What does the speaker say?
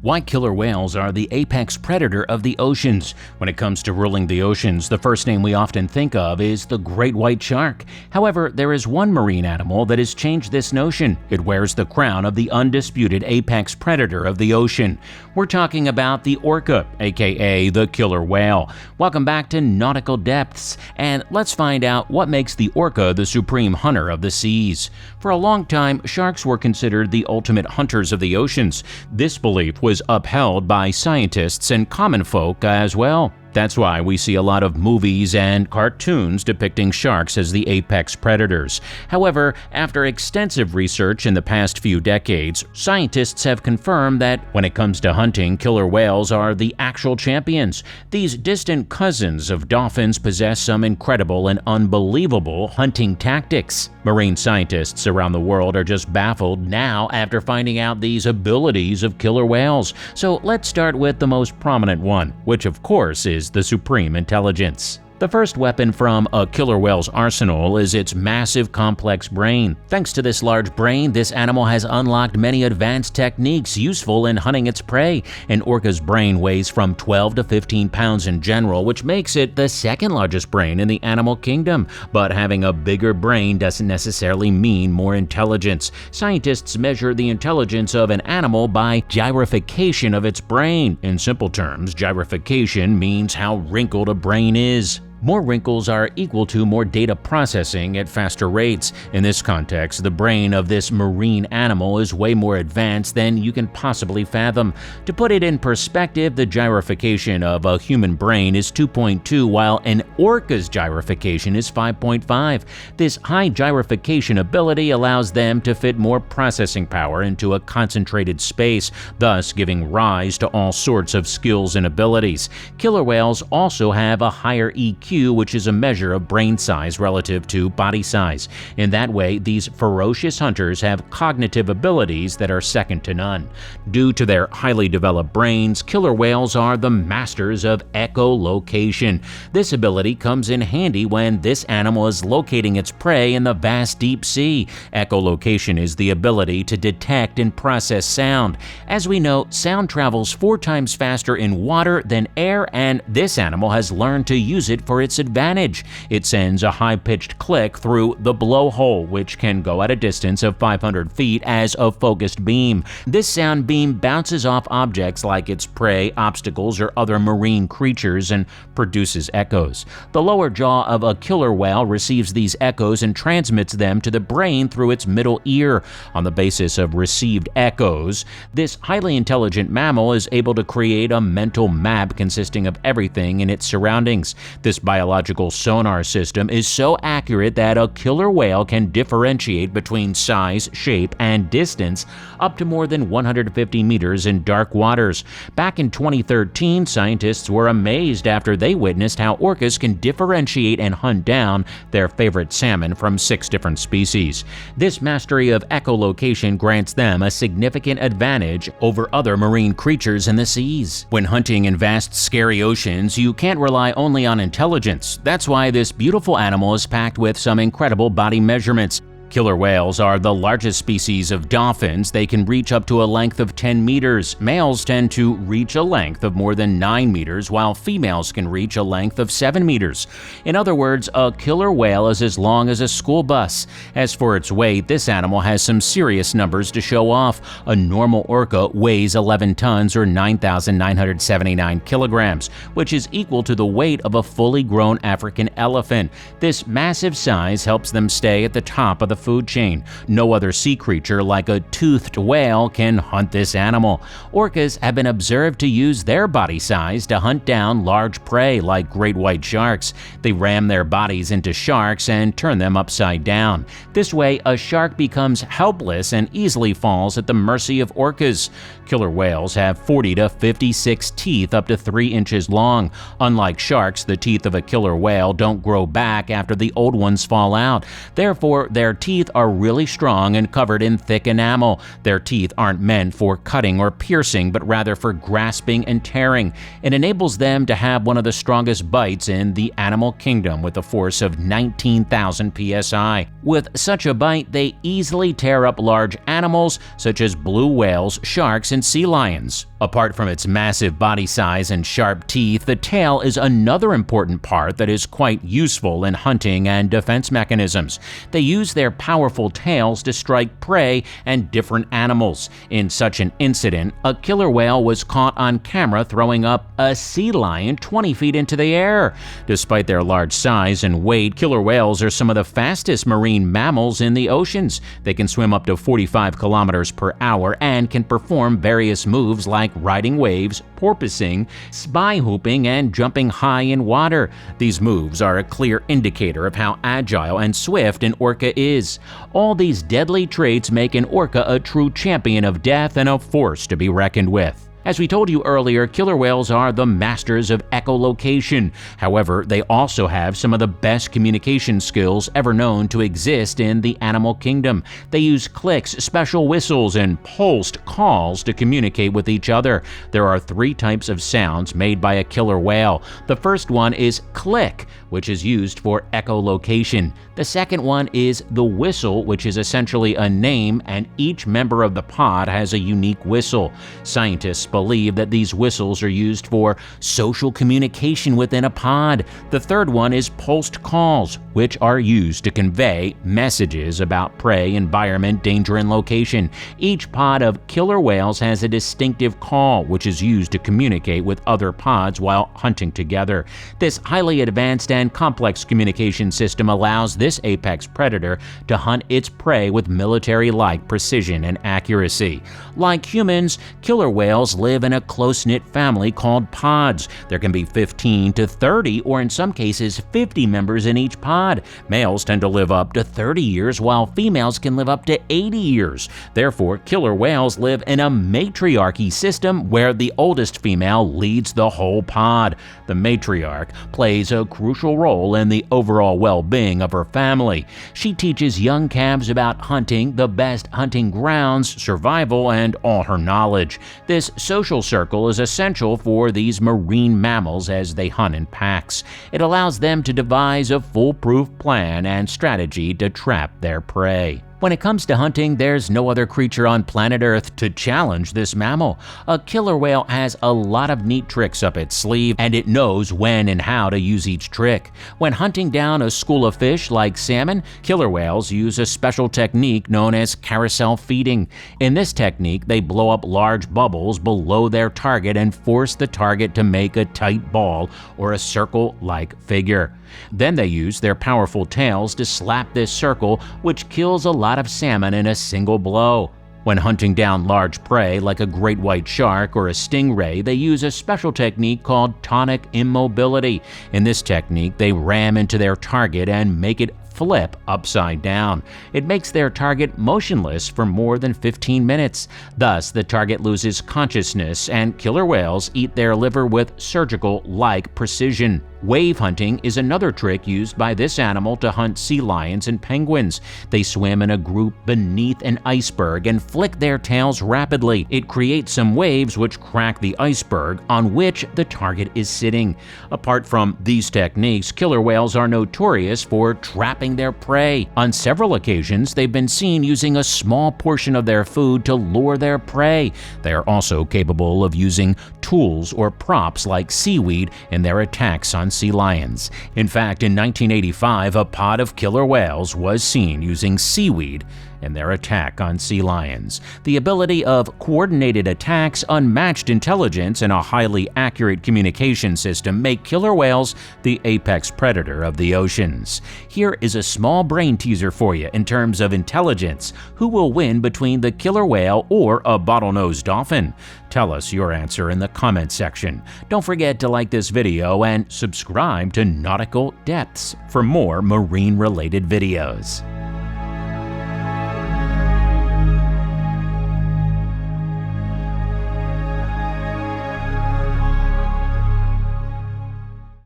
Why killer whales are the apex predator of the oceans. When it comes to ruling the oceans, the first name we often think of is the great white shark. However, there is one marine animal that has changed this notion. It wears the crown of the undisputed apex predator of the ocean. We're talking about the orca, aka the killer whale. Welcome back to Nautical Depths, and let's find out what makes the orca the supreme hunter of the seas. For a long time, sharks were considered the ultimate hunters of the oceans. This belief was upheld by scientists and common folk as well. That's why we see a lot of movies and cartoons depicting sharks as the apex predators. However, after extensive research in the past few decades, scientists have confirmed that when it comes to hunting, killer whales are the actual champions. These distant cousins of dolphins possess some incredible and unbelievable hunting tactics. Marine scientists around the world are just baffled now after finding out these abilities of killer whales. So let's start with the most prominent one, which of course is the supreme intelligence. The first weapon from a killer whale's arsenal is its massive, complex brain. Thanks to this large brain, this animal has unlocked many advanced techniques useful in hunting its prey. An orca's brain weighs from 12 to 15 pounds in general, which makes it the second largest brain in the animal kingdom. But having a bigger brain doesn't necessarily mean more intelligence. Scientists measure the intelligence of an animal by gyrification of its brain. In simple terms, gyrification means how wrinkled a brain is. More wrinkles are equal to more data processing at faster rates. In this context, the brain of this marine animal is way more advanced than you can possibly fathom. To put it in perspective, the gyrification of a human brain is 2.2, while an orca's gyrification is 5.5. This high gyrification ability allows them to fit more processing power into a concentrated space, thus giving rise to all sorts of skills and abilities. Killer whales also have a higher EQ, which is a measure of brain size relative to body size. In that way, these ferocious hunters have cognitive abilities that are second to none. Due to their highly developed brains, killer whales are the masters of echolocation. This ability comes in handy when this animal is locating its prey in the vast deep sea. Echolocation is the ability to detect and process sound. As we know, sound travels 4 times faster in water than air, and this animal has learned to use it for its advantage. It sends a high-pitched click through the blowhole, which can go at a distance of 500 feet as a focused beam. This sound beam bounces off objects like its prey, obstacles, or other marine creatures and produces echoes. The lower jaw of a killer whale receives these echoes and transmits them to the brain through its middle ear. On the basis of received echoes, this highly intelligent mammal is able to create a mental map consisting of everything in its surroundings. This biological sonar system is so accurate that a killer whale can differentiate between size, shape, and distance up to more than 150 meters in dark waters. Back in 2013, scientists were amazed after they witnessed how orcas can differentiate and hunt down their favorite salmon from 6 different species. This mastery of echolocation grants them a significant advantage over other marine creatures in the seas. When hunting in vast, scary oceans, you can't rely only on intelligence. That's why this beautiful animal is packed with some incredible body measurements. Killer whales are the largest species of dolphins. They can reach up to a length of 10 meters. Males tend to reach a length of more than 9 meters, while females can reach a length of 7 meters. In other words, a killer whale is as long as a school bus. As for its weight, this animal has some serious numbers to show off. A normal orca weighs 11 tons or 9,979 kilograms, which is equal to the weight of a fully grown African elephant. This massive size helps them stay at the top of the food chain. No other sea creature like a toothed whale can hunt this animal. Orcas have been observed to use their body size to hunt down large prey like great white sharks. They ram their bodies into sharks and turn them upside down. This way, a shark becomes helpless and easily falls at the mercy of orcas. Killer whales have 40 to 56 teeth up to 3 inches long. Unlike sharks, the teeth of a killer whale don't grow back after the old ones fall out. Therefore, their teeth are really strong and covered in thick enamel. Their teeth aren't meant for cutting or piercing, but rather for grasping and tearing. It enables them to have one of the strongest bites in the animal kingdom with a force of 19,000 psi. With such a bite, they easily tear up large animals such as blue whales, sharks, and sea lions. Apart from its massive body size and sharp teeth, the tail is another important part that is quite useful in hunting and defense mechanisms. They use their powerful tails to strike prey and different animals. In such an incident, a killer whale was caught on camera throwing up a sea lion 20 feet into the air. Despite their large size and weight, killer whales are some of the fastest marine mammals in the oceans. They can swim up to 45 kilometers per hour and can perform various moves like riding waves, porpoising, spy hooping, and jumping high in water. These moves are a clear indicator of how agile and swift an orca is. All these deadly traits make an orca a true champion of death and a force to be reckoned with. As we told you earlier, killer whales are the masters of echolocation. However, they also have some of the best communication skills ever known to exist in the animal kingdom. They use clicks, special whistles, and pulsed calls to communicate with each other. There are 3 types of sounds made by a killer whale. The first one is click, which is used for echolocation. The second one is the whistle, which is essentially a name, and each member of the pod has a unique whistle. Scientists believe that these whistles are used for social communication within a pod. The third one is pulsed calls, which are used to convey messages about prey, environment, danger, and location. Each pod of killer whales has a distinctive call, which is used to communicate with other pods while hunting together. This highly advanced and complex communication system allows this apex predator to hunt its prey with military-like precision and accuracy. Like humans, killer whales live in a close-knit family called pods. There can be 15 to 30, or in some cases 50 members in each pod. Males tend to live up to 30 years, while females can live up to 80 years. Therefore, killer whales live in a matriarchy system where the oldest female leads the whole pod. The matriarch plays a crucial role in the overall well-being of her family. She teaches young calves about hunting, the best hunting grounds, survival, and all her knowledge. This social circle is essential for these marine mammals as they hunt in packs. It allows them to devise a foolproof plan and strategy to trap their prey. When it comes to hunting, there's no other creature on planet Earth to challenge this mammal. A killer whale has a lot of neat tricks up its sleeve, and it knows when and how to use each trick. When hunting down a school of fish like salmon, killer whales use a special technique known as carousel feeding. In this technique, they blow up large bubbles below their target and force the target to make a tight ball or a circle-like figure. Then they use their powerful tails to slap this circle, which kills a lot of salmon in a single blow. When hunting down large prey like a great white shark or a stingray, they use a special technique called tonic immobility. In this technique, they ram into their target and make it flip upside down. It makes their target motionless for more than 15 minutes. Thus, the target loses consciousness, and killer whales eat their liver with surgical-like precision. Wave hunting is another trick used by this animal to hunt sea lions and penguins. They swim in a group beneath an iceberg and flick their tails rapidly. It creates some waves which crack the iceberg on which the target is sitting. Apart from these techniques, killer whales are notorious for trapping their prey. On several occasions, they've been seen using a small portion of their food to lure their prey. They are also capable of using tools or props like seaweed in their attacks on sea lions. In fact, in 1985, a pod of killer whales was seen using seaweed in their attack on sea lions. The ability of coordinated attacks, unmatched intelligence, and a highly accurate communication system make killer whales the apex predator of the oceans. Here is a small brain teaser for you in terms of intelligence. Who will win between the killer whale or a bottlenose dolphin? Tell us your answer in the comment section. Don't forget to like this video and subscribe to Nautical Depths for more marine-related videos.